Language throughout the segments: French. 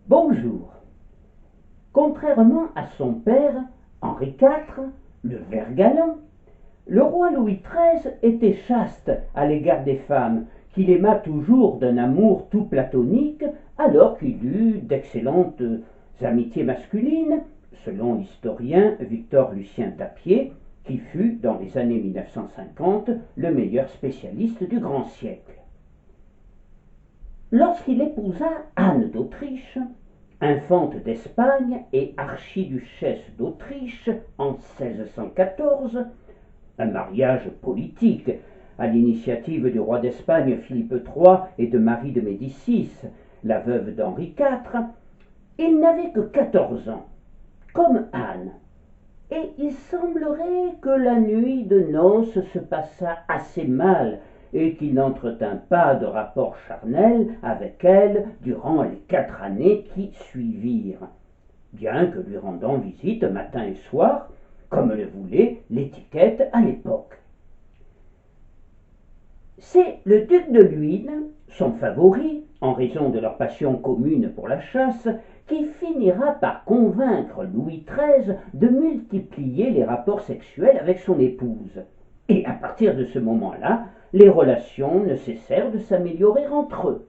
Bonjour. Contrairement à son père, Henri IV, le vert galant, le roi Louis XIII était chaste à l'égard des femmes, qu'il aima toujours d'un amour tout platonique, alors qu'il eut d'excellentes amitiés masculines, selon l'historien Victor Lucien Tapier, qui fut, dans les années 1950, le meilleur spécialiste du grand siècle. Lorsqu'il épousa Anne d'Autriche, infante d'Espagne et archiduchesse d'Autriche en 1614, un mariage politique à l'initiative du roi d'Espagne Philippe III et de Marie de Médicis, la veuve d'Henri IV, il n'avait que 14 ans, comme Anne, et il semblerait que la nuit de noces se passa assez mal et qu'il n'entretint pas de rapport charnel avec elle durant les 4 années qui suivirent, bien que lui rendant visite matin et soir, comme le voulait l'étiquette à l'époque. C'est le duc de Luynes, son favori, en raison de leur passion commune pour la chasse, qui finira par convaincre Louis XIII de multiplier les rapports sexuels avec son épouse. Et à partir de ce moment-là, les relations ne cessèrent de s'améliorer entre eux.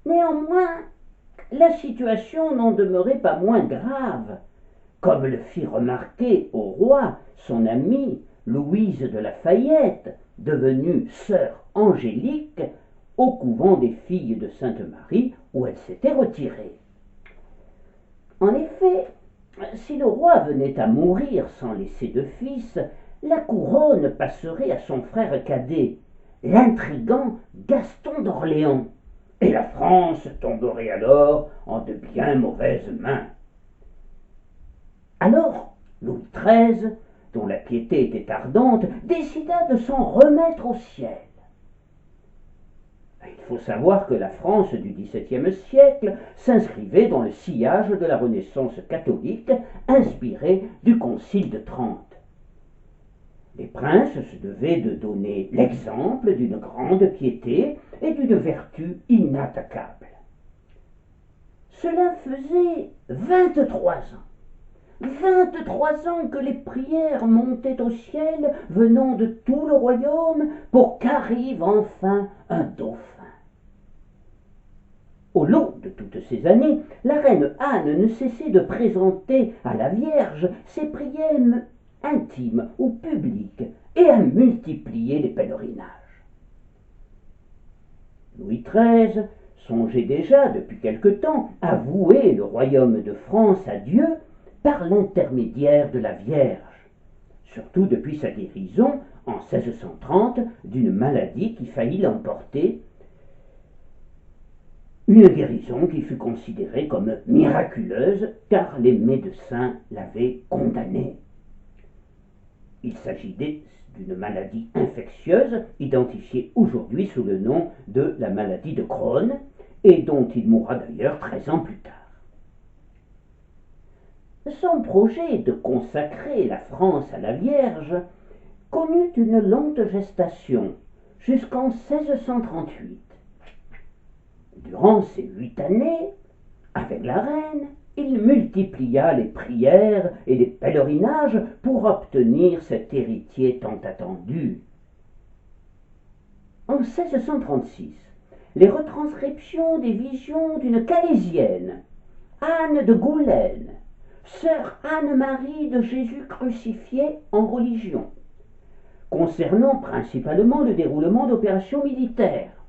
Néanmoins, la situation n'en demeurait pas moins grave, comme le fit remarquer au roi son amie Louise de La Fayette, devenue sœur Angélique, au couvent des filles de Sainte-Marie où elle s'était retirée. En effet, si le roi venait à mourir sans laisser de fils, la couronne passerait à son frère cadet, l'intrigant Gaston d'Orléans, et la France tomberait alors en de bien mauvaises mains. Alors, Louis XIII, dont la piété était ardente, décida de s'en remettre au ciel. Il faut savoir que la France du XVIIe siècle s'inscrivait dans le sillage de la Renaissance catholique inspirée du Concile de Trente. Les princes se devaient de donner l'exemple d'une grande piété et d'une vertu inattaquable. Cela faisait 23 ans. 23 ans que les prières montaient au ciel venant de tout le royaume pour qu'arrive enfin un dauphin. Au long de toutes ces années, la reine Anne ne cessait de présenter à la Vierge ses prières intimes ou publiques et à multiplier les pèlerinages. Louis XIII songeait déjà depuis quelque temps à vouer le royaume de France à Dieu par l'intermédiaire de la Vierge, surtout depuis sa guérison en 1630 d'une maladie qui faillit l'emporter, une guérison qui fut considérée comme miraculeuse car les médecins l'avaient condamnée. Il s'agit d'une maladie infectieuse identifiée aujourd'hui sous le nom de la maladie de Crohn et dont il mourra d'ailleurs 13 ans plus tard. Son projet de consacrer la France à la Vierge connut une lente gestation jusqu'en 1638. Durant ces 8 années, avec la reine, il multiplia les prières et les pèlerinages pour obtenir cet héritier tant attendu. En 1636, les retranscriptions des visions d'une Calésienne, Anne de Goulaine, sœur Anne-Marie de Jésus crucifié en religion, concernant principalement le déroulement d'opérations militaires,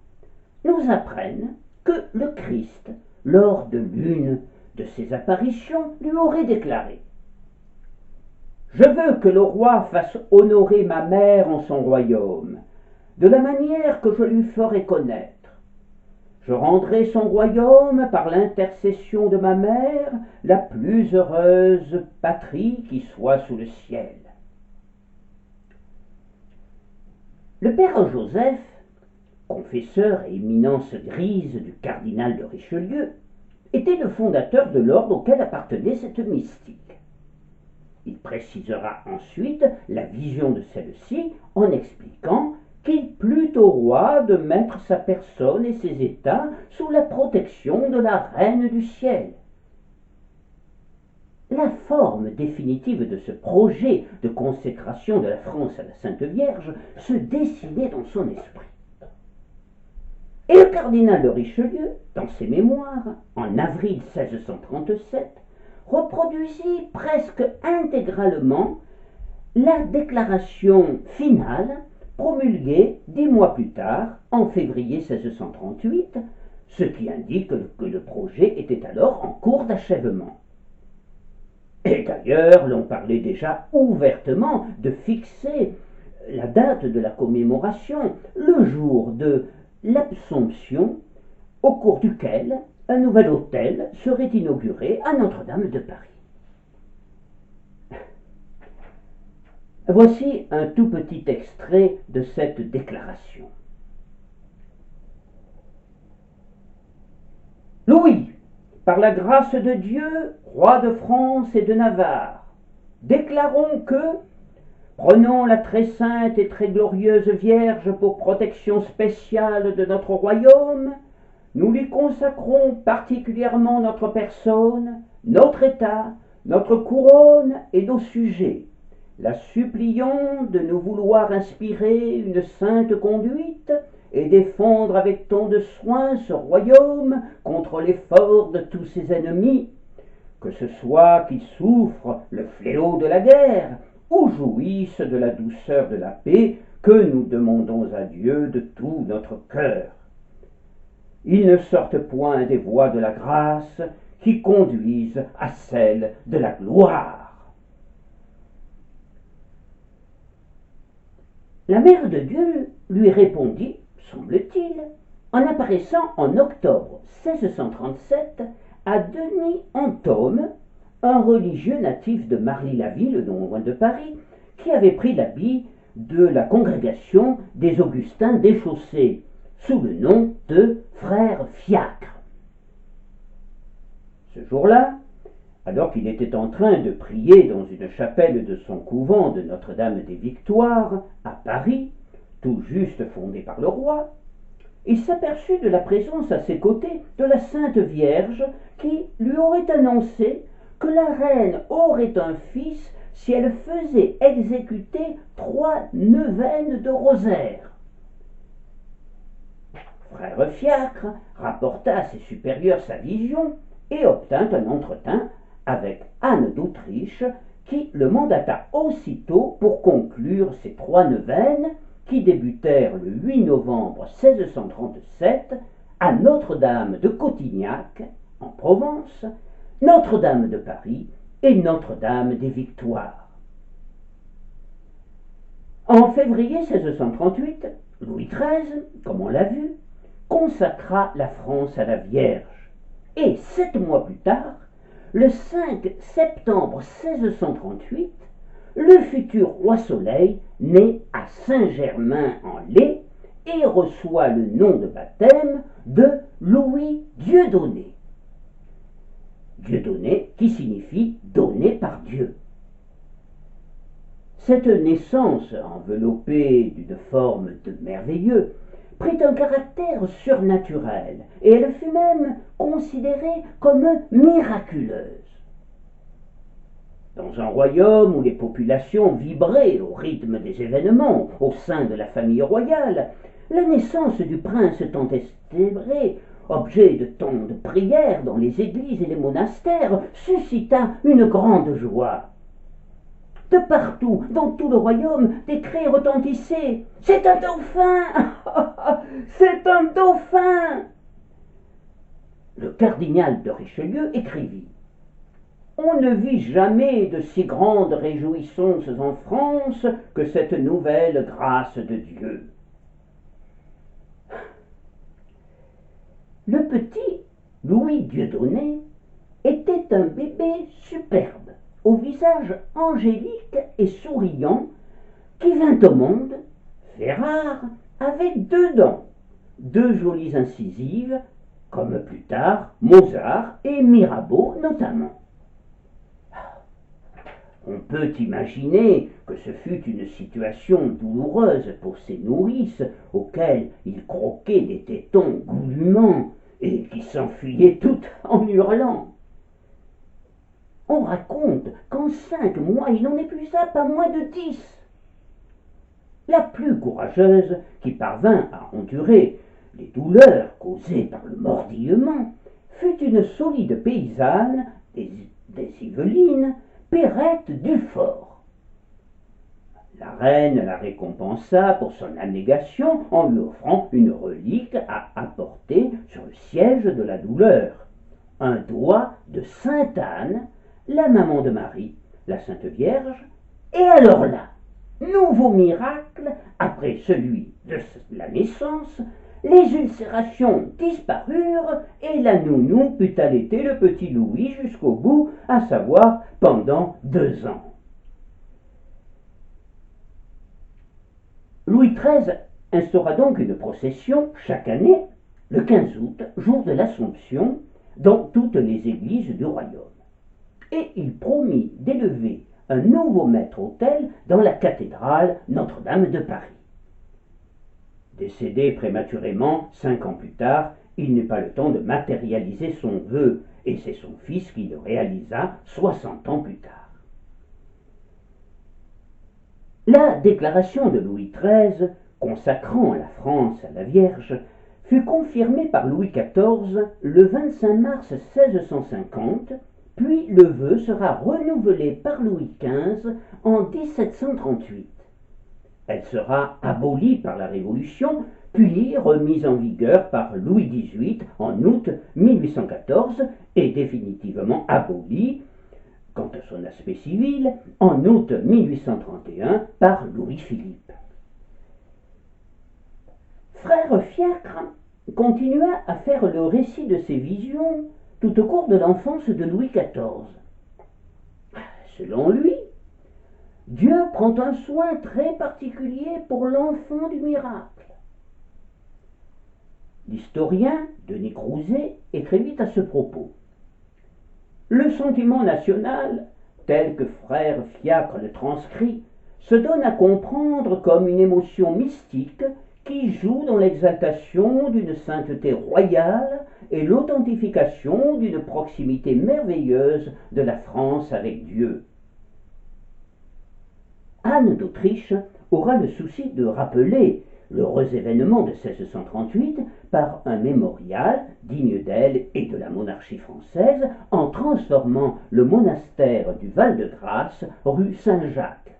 nous apprennent que le Christ, lors de l'une de ses apparitions, lui aurait déclaré « Je veux que le roi fasse honorer ma mère en son royaume, de la manière que je lui ferai connaître. Je rendrai son royaume par l'intercession de ma mère, la plus heureuse patrie qui soit sous le ciel. » Le père Joseph, confesseur et éminence grise du cardinal de Richelieu, était le fondateur de l'ordre auquel appartenait cette mystique. Il précisera ensuite la vision de celle-ci en expliquant qu'il plut au roi de mettre sa personne et ses états sous la protection de la Reine du ciel. La forme définitive de ce projet de consécration de la France à la Sainte Vierge se dessinait dans son esprit. Et le cardinal de Richelieu, dans ses mémoires, en avril 1637, reproduisit presque intégralement la déclaration finale promulguée 10 mois plus tard, en février 1638, ce qui indique que le projet était alors en cours d'achèvement. Et d'ailleurs, l'on parlait déjà ouvertement de fixer la date de la commémoration, le jour de l'Absomption, au cours duquel un nouvel autel serait inauguré à Notre-Dame de Paris. Voici un tout petit extrait de cette déclaration. Louis, par la grâce de Dieu, roi de France et de Navarre, déclarons que, prenons la très sainte et très glorieuse Vierge pour protection spéciale de notre royaume, nous lui consacrons particulièrement notre personne, notre état, notre couronne et nos sujets, la supplions de nous vouloir inspirer une sainte conduite et défendre avec tant de soin ce royaume contre l'effort de tous ses ennemis, que ce soit qu'ils souffrent le fléau de la guerre ou jouissent de la douceur de la paix que nous demandons à Dieu de tout notre cœur. Ils ne sortent point des voies de la grâce qui conduisent à celle de la gloire. La Mère de Dieu lui répondit, semble-t-il, en apparaissant en octobre 1637 à Denis Antôme, un religieux natif de Marly-la-Ville, non loin de Paris, qui avait pris l'habit de la congrégation des Augustins déchaussés, sous le nom de frère Fiacre. Ce jour-là, alors qu'il était en train de prier dans une chapelle de son couvent de Notre-Dame des Victoires, à Paris, tout juste fondé par le roi, il s'aperçut de la présence à ses côtés de la Sainte Vierge qui lui aurait annoncé que la reine aurait un fils si elle faisait exécuter 3 neuvaines de rosaire. Frère Fiacre rapporta à ses supérieurs sa vision et obtint un entretien avec Anne d'Autriche qui le mandata aussitôt pour conclure ces 3 neuvaines qui débutèrent le 8 novembre 1637 à Notre-Dame de Cotignac, en Provence, Notre-Dame de Paris et Notre-Dame des Victoires. En février 1638, Louis XIII, comme on l'a vu, consacra la France à la Vierge, et 7 mois plus tard, le 5 septembre 1638, le futur roi Soleil naît à Saint-Germain-en-Laye et reçoit le nom de baptême de Louis Dieudonné. Dieudonné qui signifie donné par Dieu. Cette naissance, enveloppée d'une forme de merveilleux, prit un caractère surnaturel et elle fut même considérée comme miraculeuse. Dans un royaume où les populations vibraient au rythme des événements au sein de la famille royale, la naissance du prince tant espéré, objet de tant de prières dans les églises et les monastères, suscita une grande joie. De partout, dans tout le royaume, des cris retentissaient. « C'est un dauphin ! C'est un dauphin !» Le cardinal de Richelieu écrivit: « On ne vit jamais de si grandes réjouissances en France que cette nouvelle grâce de Dieu. » Le petit Louis Dieudonné était un bébé superbe, au visage angélique et souriant, qui vint au monde, fait rare, avec 2 dents, 2 jolies incisives, comme plus tard Mozart et Mirabeau notamment. On peut imaginer que ce fut une situation douloureuse pour ces nourrices auxquelles il croquait des tétons goulûment et qui s'enfuyaient toutes en hurlant. On raconte qu'en 5 mois, il n'en épuisa pas moins de 10. La plus courageuse, qui parvint à endurer les douleurs causées par le mordillement, fut une solide paysanne des Yvelines, Perrette Dufort. La reine la récompensa pour son abnégation en lui offrant une relique à apporter sur le siège de la douleur, un doigt de Sainte Anne, la maman de Marie, la Sainte Vierge, et alors là, nouveau miracle, après celui de la naissance, les ulcérations disparurent et la nounou put allaiter le petit Louis jusqu'au bout, à savoir pendant 2 ans. Louis XIII instaura donc une procession chaque année, le 15 août, jour de l'Assomption, dans toutes les églises du royaume. Et il promit d'élever un nouveau maître-autel dans la cathédrale Notre-Dame de Paris. Décédé prématurément 5 ans plus tard, il n'eut pas le temps de matérialiser son vœu, et c'est son fils qui le réalisa 60 ans plus tard. La déclaration de Louis XIII, consacrant la France à la Vierge, fut confirmée par Louis XIV le 25 mars 1650, puis le vœu sera renouvelé par Louis XV en 1738. Elle sera abolie par la Révolution, puis remise en vigueur par Louis XVIII en août 1814 et définitivement abolie, quant à son aspect civil, en août 1831 par Louis-Philippe. Frère Fiacre continua à faire le récit de ses visions tout au cours de l'enfance de Louis XIV. Selon lui, Dieu prend un soin très particulier pour l'enfant du miracle. L'historien Denis Crouzet écrivit à ce propos: le sentiment national, tel que frère Fiacre le transcrit, se donne à comprendre comme une émotion mystique qui joue dans l'exaltation d'une sainteté royale et l'authentification d'une proximité merveilleuse de la France avec Dieu. Anne d'Autriche aura le souci de rappeler l'heureux événement de 1638 par un mémorial digne d'elle et de la monarchie française en transformant le monastère du Val-de-Grâce rue Saint-Jacques.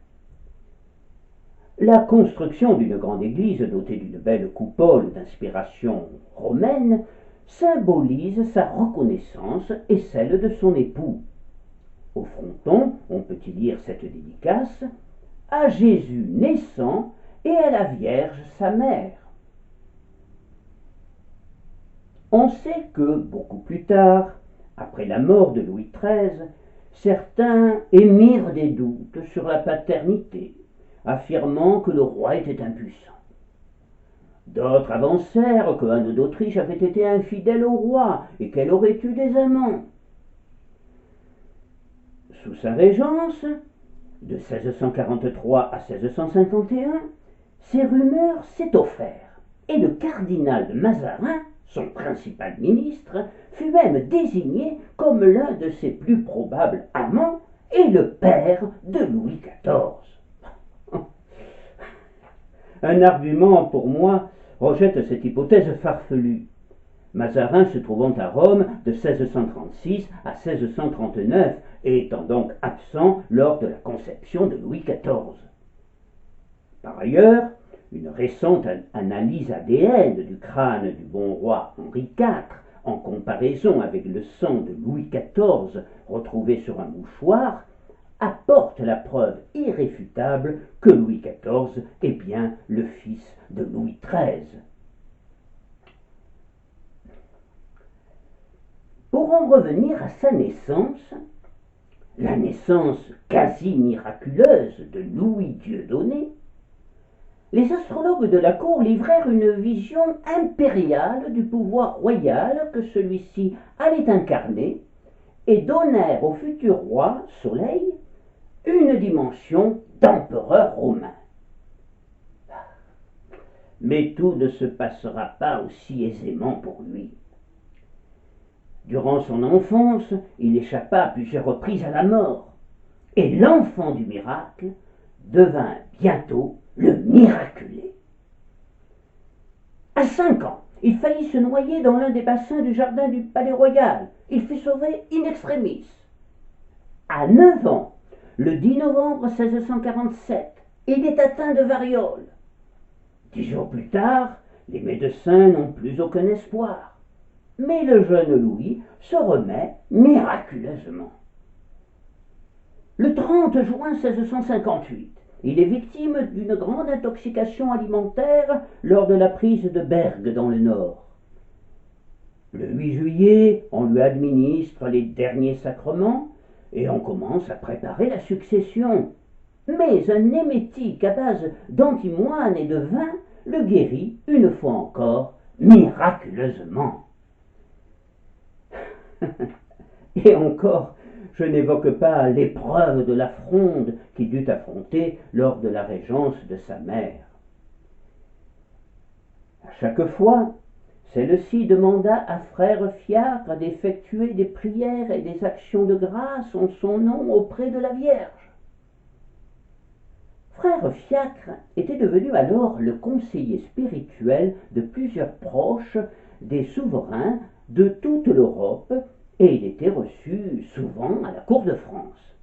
La construction d'une grande église dotée d'une belle coupole d'inspiration romaine symbolise sa reconnaissance et celle de son époux. Au fronton, on peut y lire cette dédicace: à Jésus naissant et à la Vierge sa mère. On sait que, beaucoup plus tard, après la mort de Louis XIII, certains émirent des doutes sur la paternité, affirmant que le roi était impuissant. D'autres avancèrent que Anne d'Autriche avait été infidèle au roi et qu'elle aurait eu des amants. Sous sa régence, de 1643 à 1651, ces rumeurs s'étoffèrent, et le cardinal de Mazarin, son principal ministre, fut même désigné comme l'un de ses plus probables amants et le père de Louis XIV. Un argument, pour moi, rejette cette hypothèse farfelue. Mazarin se trouvant à Rome de 1636 à 1639 et étant donc absent lors de la conception de Louis XIV. Par ailleurs, une récente analyse ADN du crâne du bon roi Henri IV, en comparaison avec le sang de Louis XIV retrouvé sur un mouchoir, apporte la preuve irréfutable que Louis XIV est bien le fils de Louis XIII. Pour en revenir à sa naissance, la naissance quasi miraculeuse de Louis Dieudonné, les astrologues de la cour livrèrent une vision impériale du pouvoir royal que celui-ci allait incarner et donnèrent au futur roi, Soleil, une dimension d'empereur romain. Mais tout ne se passera pas aussi aisément pour lui. Durant son enfance, il échappa à plusieurs reprises à la mort, et l'enfant du miracle devint bientôt le miraculé. À 5 ans, il faillit se noyer dans l'un des bassins du jardin du palais royal. Il fut sauvé in extremis. À 9 ans, le 10 novembre 1647, il est atteint de variole. 10 jours plus tard, les médecins n'ont plus aucun espoir. Mais le jeune Louis se remet miraculeusement. Le 30 juin 1658, il est victime d'une grande intoxication alimentaire lors de la prise de Bergue dans le Nord. Le 8 juillet, on lui administre les derniers sacrements et on commence à préparer la succession. Mais un émétique à base d'antimoine et de vin le guérit une fois encore miraculeusement. Et encore, je n'évoque pas l'épreuve de la fronde qu'il dut affronter lors de la régence de sa mère. À chaque fois, celle-ci demanda à frère Fiacre d'effectuer des prières et des actions de grâce en son nom auprès de la Vierge. Frère Fiacre était devenu alors le conseiller spirituel de plusieurs proches des souverains de toute l'Europe et il était reçu souvent à la cour de France.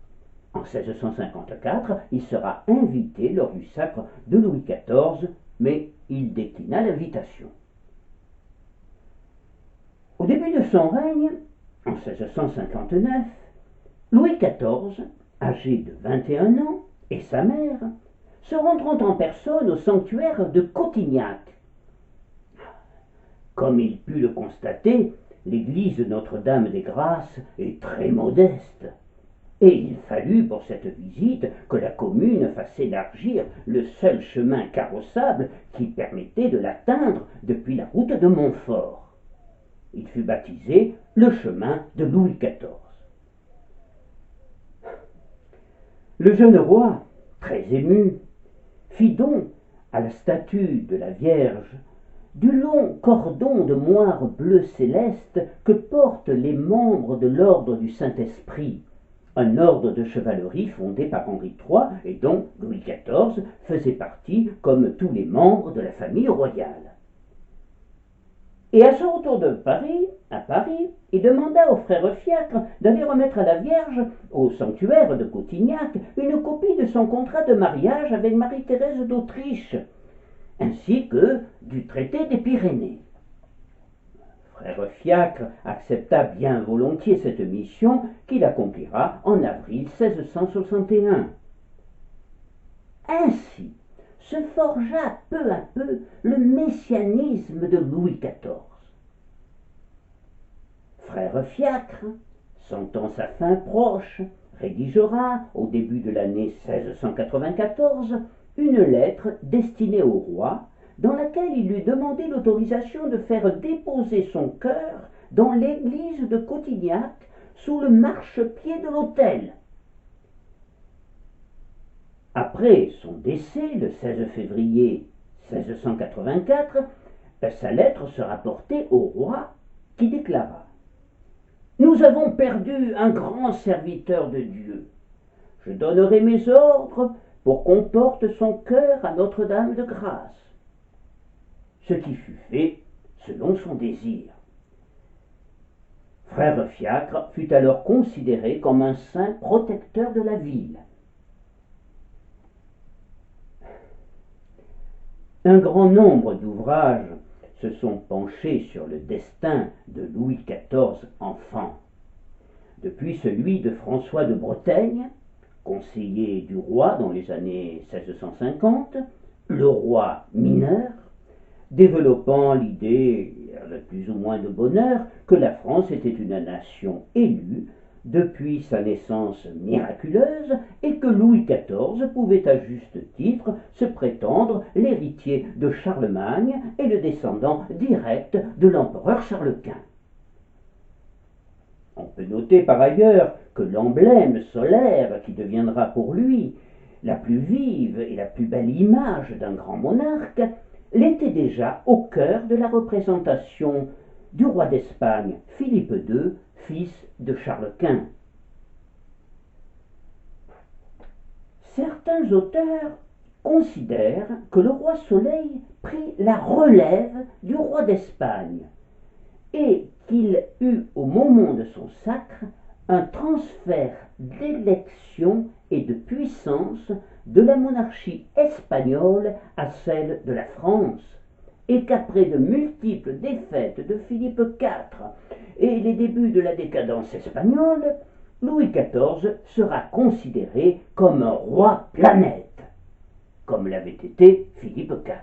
En 1654, il sera invité lors du sacre de Louis XIV, mais il déclina l'invitation. Au début de son règne, en 1659, Louis XIV, âgé de 21 ans, et sa mère se rendront en personne au sanctuaire de Cotignac. Comme il put le constater, l'église de Notre-Dame des Grâces est très modeste, et il fallut pour cette visite que la commune fasse élargir le seul chemin carrossable qui permettait de l'atteindre depuis la route de Montfort. Il fut baptisé le chemin de Louis XIV. Le jeune roi, très ému, fit don à la statue de la Vierge du long cordon de moire bleu céleste que portent les membres de l'ordre du Saint-Esprit, un ordre de chevalerie fondé par Henri III et dont Louis XIV faisait partie comme tous les membres de la famille royale. Et à son retour à Paris, il demanda au frère Fiacre d'aller remettre à la Vierge, au sanctuaire de Cotignac, une copie de son contrat de mariage avec Marie-Thérèse d'Autriche, ainsi que du traité des Pyrénées. Frère Fiacre accepta bien volontiers cette mission qu'il accomplira en avril 1661. Ainsi se forgea peu à peu le messianisme de Louis XIV. Frère Fiacre, sentant sa fin proche, rédigera, au début de l'année 1694, une lettre destinée au roi, dans laquelle il lui demandait l'autorisation de faire déposer son cœur dans l'église de Cotignac sous le marchepied de l'autel. Après son décès, le 16 février 1684, sa lettre sera portée au roi qui déclara « Nous avons perdu un grand serviteur de Dieu. Je donnerai mes ordres pour qu'on porte son cœur à Notre-Dame de Grâce. » Ce qui fut fait selon son désir. Frère Fiacre fut alors considéré comme un saint protecteur de la ville. Un grand nombre d'ouvrages se sont penchés sur le destin de Louis XIV enfant. Depuis celui de François de Bretagne, conseiller du roi dans les années 1650, le roi mineur, développant l'idée, avec plus ou moins de bonheur, que la France était une nation élue depuis sa naissance miraculeuse et que Louis XIV pouvait à juste titre se prétendre l'héritier de Charlemagne et le descendant direct de l'empereur Charles Quint. On peut noter par ailleurs que l'emblème solaire qui deviendra pour lui la plus vive et la plus belle image d'un grand monarque l'était déjà au cœur de la représentation du roi d'Espagne, Philippe II, fils de Charles Quint. Certains auteurs considèrent que le roi Soleil prit la relève du roi d'Espagne et qu'il eut au moment de son sacre un transfert d'élection et de puissance de la monarchie espagnole à celle de la France, et qu'après de multiples défaites de Philippe IV et les débuts de la décadence espagnole, Louis XIV sera considéré comme un roi planète, comme l'avait été Philippe IV.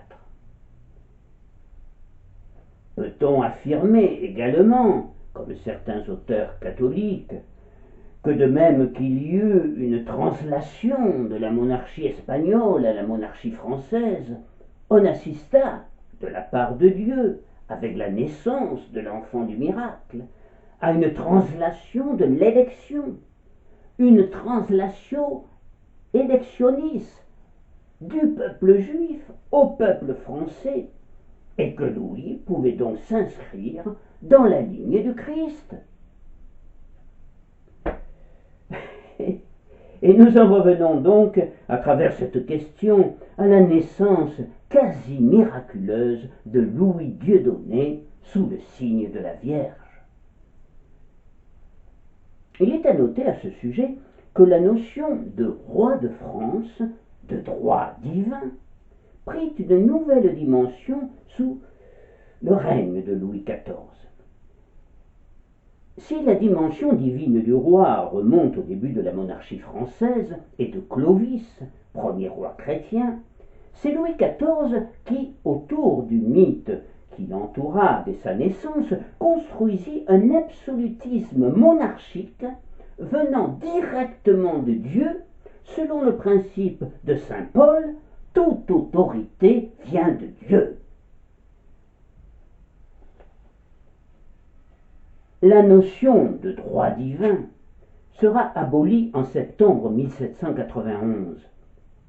Peut-on affirmer également, comme certains auteurs catholiques, que de même qu'il y eut une translation de la monarchie espagnole à la monarchie française, on assista, de la part de Dieu, avec la naissance de l'enfant du miracle, à une translation de l'élection, une translation électionniste du peuple juif au peuple français, et que Louis pouvait donc s'inscrire dans la ligne du Christ. Et nous en revenons donc, à travers cette question, à la naissance quasi miraculeuse de Louis Dieudonné sous le signe de la Vierge. Il est à noter à ce sujet que la notion de roi de France, de droit divin, prit une nouvelle dimension sous le règne de Louis XIV. Si la dimension divine du roi remonte au début de la monarchie française et de Clovis, premier roi chrétien, c'est Louis XIV qui, autour du mythe qui l'entoura dès sa naissance, construisit un absolutisme monarchique venant directement de Dieu, selon le principe de saint Paul, toute autorité vient de Dieu. La notion de droit divin sera abolie en septembre 1791,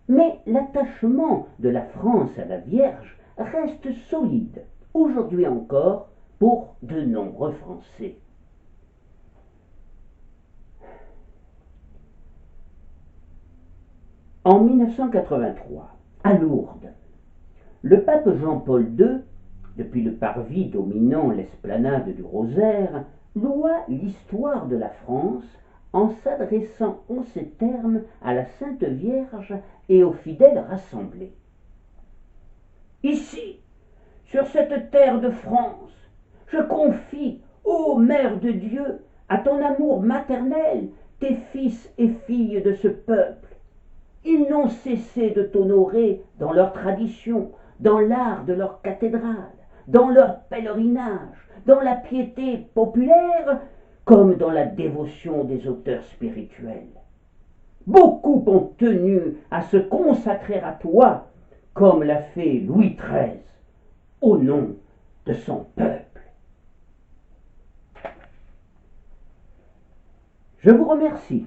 mais l'attachement de la France à la Vierge reste solide, aujourd'hui encore, pour de nombreux Français. En 1983, à Lourdes, le pape Jean-Paul II, depuis le parvis dominant l'esplanade du Rosaire, loua l'histoire de la France en s'adressant en ces termes à la Sainte Vierge et aux fidèles rassemblés. Ici, sur cette terre de France, je confie, ô Mère de Dieu, à ton amour maternel, tes fils et filles de ce peuple. Ils n'ont cessé de t'honorer dans leur tradition, dans l'art de leur cathédrale, dans leur pèlerinage, dans la piété populaire, comme dans la dévotion des auteurs spirituels. Beaucoup ont tenu à se consacrer à toi, comme l'a fait Louis XIII, au nom de son peuple. Je vous remercie.